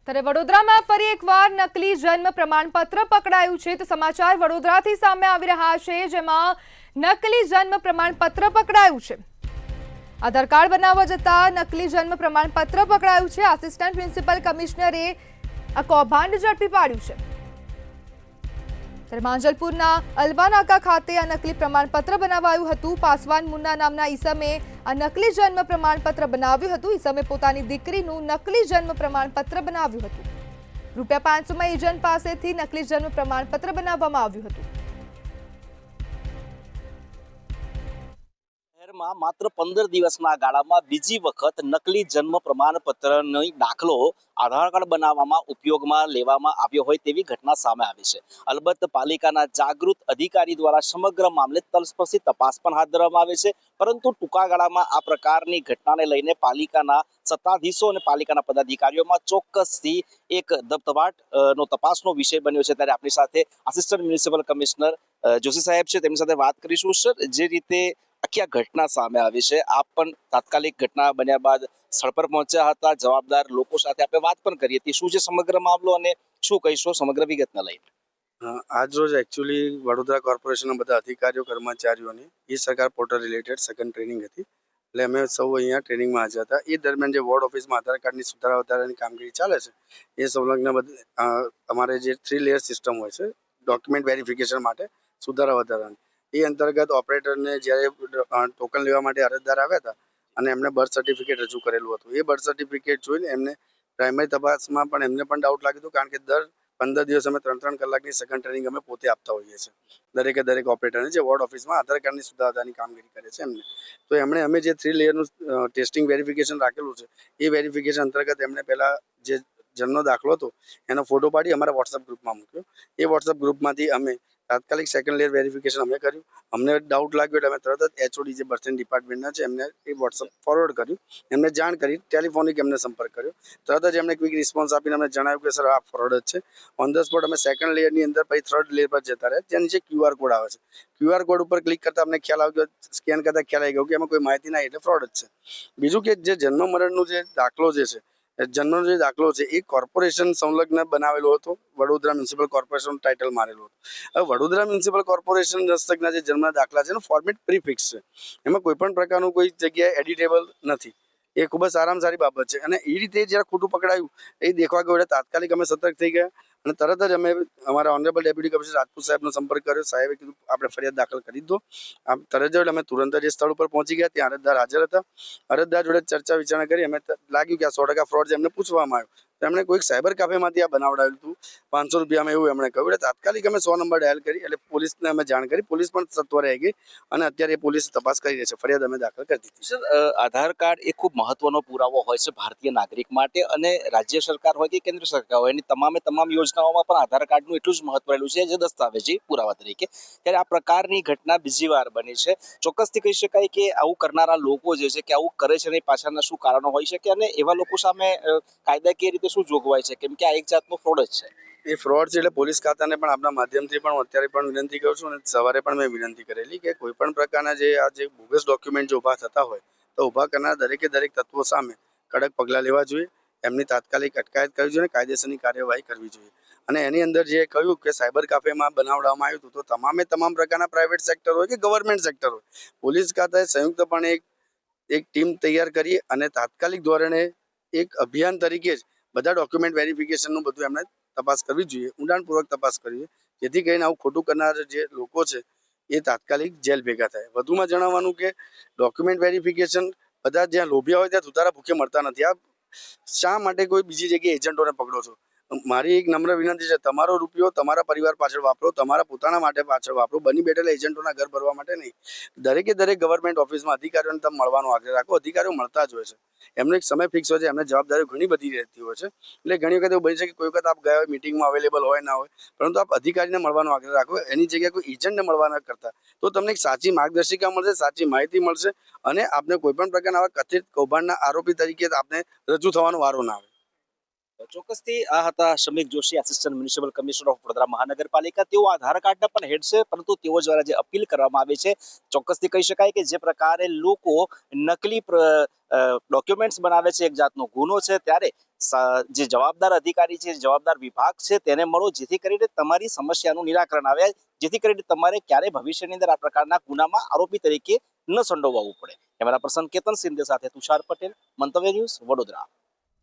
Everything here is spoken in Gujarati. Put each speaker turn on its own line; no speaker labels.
ત્યારે વડોદરામાં ફરી એકવાર નકલી જન્મ પ્રમાણપત્ર પકડાયું છે. તો સમાચાર વડોદરાથી સામે આવી રહ્યા છે, જેમાં નકલી જન્મ પ્રમાણપત્ર પકડાયું છે. આધાર કાર્ડ બનાવવા જતા નકલી જન્મ પ્રમાણપત્ર પકડાયું છે. આસિસ્ટન્ટ પ્રિન્સિપલ કમિશનરે આ કૌભાંડ ઝડપી પાડ્યું છે. ત્યારે માંજલપુરના અલ્વાનાકા ખાતે આ નકલી પ્રમાણપત્ર બનાવાયું હતું. પાસવાન મુન્ના નામના ઈસમે આ નકલી જન્મ પ્રમાણપત્ર બનાવ્યું હતું. ઈસમે પોતાની દીકરીનું નકલી જન્મ પ્રમાણપત્ર બનાવ્યું હતું. ₹500 એજન્ટ પાસેથી નકલી જન્મ પ્રમાણપત્ર બનાવવામાં આવ્યું હતું.
શહેરમાં માત્ર 15 દિવસના ગાળામાં બીજી વખત નકલી જન્મ પ્રમાણપત્રનો દાખલો આધાર કાર્ડ બનાવવામાં ઉપયોગમાં લેવામાં આવ્યો હોય તેવી ઘટના સામે આવી છે. અલબત્ત પાલિકાના જાગૃત અધિકારી દ્વારા સમગ્ર મામલે તલસ્પર્શી તપાસ પણ હાથ ધરવામાં આવે છે, પરંતુ ટૂંકા ગાળામાં આ પ્રકારની ઘટનાને લઈને પાલિકાના સત્તાધીશો અને પાલિકાના પદાધિકારીઓમાં ચોક્કસથી એક ધબધબાટનો તપાસનો વિષય બન્યો છે. ત્યારે આપણી સાથે આસિસ્ટન્ટ મ્યુનિસિપલ કમિશનર જોશી સાહેબ છે, તેમની સાથે વાત કરીશું. સર, જે રીતે આખી આ ઘટના સામે આવી છે, આપ પણ તાત્કાલિક ઘટના બન્યા બાદ સ્થળ પર પહોંચ્યા હતા, જવાબદાર લોકો સાથે આપણે વાત પણ કરી હતી. શું છે સમગ્ર મામલો અને શું કહીશો સમગ્ર વિગતને લઈને?
આજ રોજ એકચ્યુઅલી વડોદરા કોર્પોરેશનના બધા અધિકારીઓ કર્મચારીઓની ઈ સરકાર પોર્ટલ રિલેટેડ સેકન્ડ ટ્રેનિંગ હતી, એટલે અમે સૌ અહીંયા ટ્રેનિંગમાં હાજર હતા. એ દરમિયાન જે વોર્ડ ઓફિસમાં આધાર કાર્ડની સુધારા વધારાની કામગીરી ચાલે છે, એ સંલગ્ન અમારે જે 3 લેયર સિસ્ટમ હોય છે ડોક્યુમેન્ટ વેરિફિકેશન માટે સુધારા વધારાની, એ અંતર્ગત ઓપરેટરને જ્યારે ટોકન લેવા માટે અરજદાર આવ્યા હતા અને એમને બર્થ સર્ટિફિકેટ રજૂ કરેલું હતું, એ બર્થ સર્ટિફિકેટ જોઈને એમને પ્રાઇમરી તપાસમાં પણ એમને પણ ડાઉટ લાગ્યું હતું, કારણ કે દર 15 દિવસ અમે 3 કલાકની સેકન્ડ ટ્રેનિંગ અમે પોતે આપતા હોઈએ છીએ દરેક ઓપરેટરને જે વોર્ડ ઓફિસમાં આધાર કાર્ડની સુધારાની કામગીરી કરે છે એમને. તો એમણે અમે જે 3 લેયરનું ટેસ્ટિંગ વેરિફિકેશન રાખેલું છે, એ વેરિફિકેશન અંતર્ગત એમણે પહેલાં જે જન્મનો દાખલો હતો એનો ફોટો પાડી અમારા વોટ્સઅપ ગ્રુપમાં મૂક્યો. એ વોટ્સઅપ ગ્રુપમાંથી અમે તાત્કાલિક સેકન્ડ લેયર વેરિફિકેશન અમે કર્યું. અમને ડાઉટ લાગ્યો એટલે અમે તરત જ HOD જે બર્થન ડિપાર્ટમેન્ટના છે એમને એ વોટ્સઅપ ફોરવર્ડ કર્યું, એમને જાણ કરી, ટેલિફોનિક એમને સંપર્ક કર્યો. તરત જ એમને ક્વિક રિસ્પોન્સ આપીને અમને જણાવ્યું કે સર આ ફ્રોડ જ છે. ઓન ધ સ્પોટ અમે સેકન્ડ લેયરની અંદર પછી થર્ડ લેયર પર જતા રહ્યા, ત્યાં નીચે QR કોડ આવે છે. QR કોડ ઉપર ક્લિક કરતા અમને ખ્યાલ આવ્યો, સ્કેન કરતા ખ્યાલ આવી ગયો કે એમાં કોઈ માહિતી ના, એટલે ફ્રોડ જ છે. બીજું કે જે જન્મ મરણનું જે દાખલો જે છે, જન્મનો જે દાખલો છે એ કોર્પોરેશન સંલગ્ન બનાવેલો હતો, વડોદરા મ્યુનિસિપલ કોર્પોરેશન ટાઇટલ મારેલું હતું. હવે વડોદરા મ્યુનિસિપલ કોર્પોરેશન હસ્તકના જે જન્મના દાખલા છે એનું ફોર્મેટ પ્રીફિક્સ છે, એમાં કોઈ પણ પ્રકારનું કોઈ જગ્યાએ એડિટેબલ નથી. એ ખૂબ જ સારામાં સારી બાબત છે. અને એ રીતે જ્યારે ખોટું પકડાયું એ દેખવા ગયો એટલે તાત્કાલિક અમે સતર્ક થઈ ગયા અને તરત જ અમે અમારા ઓનરેબલ ડેપ્યુટી કમિશનર રાજપૂત સાહેબનો સંપર્ક કર્યો. સાહેબે કીધું આપણે ફરિયાદ દાખલ કરી દો. આમ તરત જ અમે તુરંત જ સ્થળ ઉપર પહોંચી ગયા. ત્યાં અરજદાર હાજર હતા. અરજદાર જોડે ચર્ચા વિચારણા કરી. અમે લાગ્યું કે આ 100% ફ્રોડ છે. એમને પૂછવામાં આવ્યું તો એમણે કોઈક સાયબર કાફેમાંથી આ બનાવડાવ્યું હતું, ₹500 એવું એમણે કહ્યું. એટલે તાત્કાલિક અમે 100 નંબર ડાયલ કરી, એટલે પોલીસને અમે જાણ કરી. પોલીસ પણ સત્વરે આવી ગઈ અને અત્યારે પોલીસ તપાસ કરી રહી છે. ફરિયાદ અમે દાખલ કરી દીધી.
સર, આધાર કાર્ડ એ ખૂબ મહત્વનો પુરાવો હોય છે ભારતીય નાગરિક માટે, અને રાજ્ય સરકાર હોય કે કેન્દ્ર સરકાર હોય, એની તમામ યોજનાઓમાં પણ આધાર કાર્ડનું એટલું જ મહત્વ રહેલું છે જે દસ્તાવેજી પુરાવા તરીકે. ત્યારે આ પ્રકારની ઘટના બીજી વાર બની છે. ચોક્કસથી કહી શકાય કે આવું કરનારા લોકો જે છે કે આવું કરે છે એની પાછળના શું કારણો હોઈ શકે, અને એવા લોકો સામે કાયદાકીય રીતે શું જોગવાઈ છે, કેમ કે આ એક જાતનો ફ્રોડ જ છે.
એ ફ્રોડ છે એટલે પોલીસ ખાતાને પણ આપણા માધ્યમથી પણ અત્યારે પણ વિનંતી કરું છું, અને સવારે પણ મેં વિનંતી કરેલી કે કોઈ પણ પ્રકારના જે આ જે બોગસ ડોક્યુમેન્ટ જો ઊભા થતા હોય તો ઊભા કરનાર દરેક તત્વો સામે કડક પગલાં લેવા જોઈએ, એમની તાત્કાલિક અટકાયત કરવી જોઈએ, કાયદેસરની કાર્યવાહી કરવી જોઈએ. અને એની અંદર જે કહ્યું કે સાયબર કાફેમાં બનાવવામાં આવ્યું હતું, તો તમામ પ્રકારના પ્રાઇવેટ સેક્ટર હોય કે ગવર્મેન્ટ સેક્ટર હોય, પોલીસ ખાતાએ સંયુક્તપણે એક ટીમ તૈયાર કરી અને તાત્કાલિક ધોરણે એક અભિયાન તરીકે જ બધા ડોક્યુમેન્ટ વેરિફિકેશનનું બધું એમને તપાસ કરવી જોઈએ, ઊંડાણપૂર્વક તપાસ કરવી, જેથી કરીને આવું ખોટું કરનાર જે લોકો છે એ તાત્કાલિક જેલ ભેગા થાય. વધુમાં જણાવવાનું કે ડોક્યુમેન્ટ વેરિફિકેશન બધા જ્યાં લોભિયા હોય ત્યાં સુધારા ભૂખે મળતા નથી. આ શા માટે કોઈ બીજી જગ્યાએ એજન્ટોને પકડો છો? મારી એક નમ્ર વિનંતી છે, તમારો રૂપિયો તમારા પરિવાર પાછળ વાપરો, તમારા પોતાના માટે પાછળ વાપરો, બની બેઠેલા એજન્ટોના ઘર ભરવા માટે નહીં. દરેક ગવર્મેન્ટ ઓફિસમાં અધિકારીઓને તમે મળવાનો આગ્રહ રાખો. અધિકારીઓ મળતા જ હોય છે, એમનો એક સમય ફિક્સ હોય છે, એમને જવાબદારીઓ ઘણી બધી રહેતી હોય છે. એટલે ઘણી વખત એવું બની શકે કોઈ વખત આપ ગયા હોય, મિટિંગમાં અવેલેબલ હોય ના હોય, પરંતુ આપ અધિકારીને મળવાનો આગ્રહ રાખો. એની જગ્યાએ કોઈ એજન્ટને મળવા ન કરતા, તો તમને એક સાચી માર્ગદર્શિકા મળશે, સાચી માહિતી મળશે, અને આપને કોઈ પણ પ્રકારના આવા કથિત કૌભાંડના આરોપી તરીકે આપને રજૂ થવાનો વારો ના આવે.
ચોક્કસથી આ હતા Shamik Joshi, assistant municipal commissioner of Vadodara મહાનગરપાલિકા. તેઓ આધાર કાર્ડના પણ હેડ છે, પરંતુ તેઓ દ્વારા જે અપીલ કરવામાં આવી છે, ચોક્કસથી કહી શકાય કે જે પ્રકારે લોકો નકલી ડોક્યુમેન્ટ્સ બનાવે છે, એક જાતનો ગુનો છે. ત્યારે જે જવાબદાર અધિકારી છે, જવાબદાર વિભાગ છે, તેને મળો, જેથી કરીને તમારી સમસ્યાનું નિરાકરણ આવે, જેથી કરીને તમારે ક્યારે ભવિષ્યની અંદર આ પ્રકારના ગુનામાં આરોપી તરીકે ન સંડોવાવું પડે. કેમેરા પર્સન કેતન સિંધે સાથે તુષાર પટેલ, મંતવ્ય ન્યૂઝ, વડોદરા.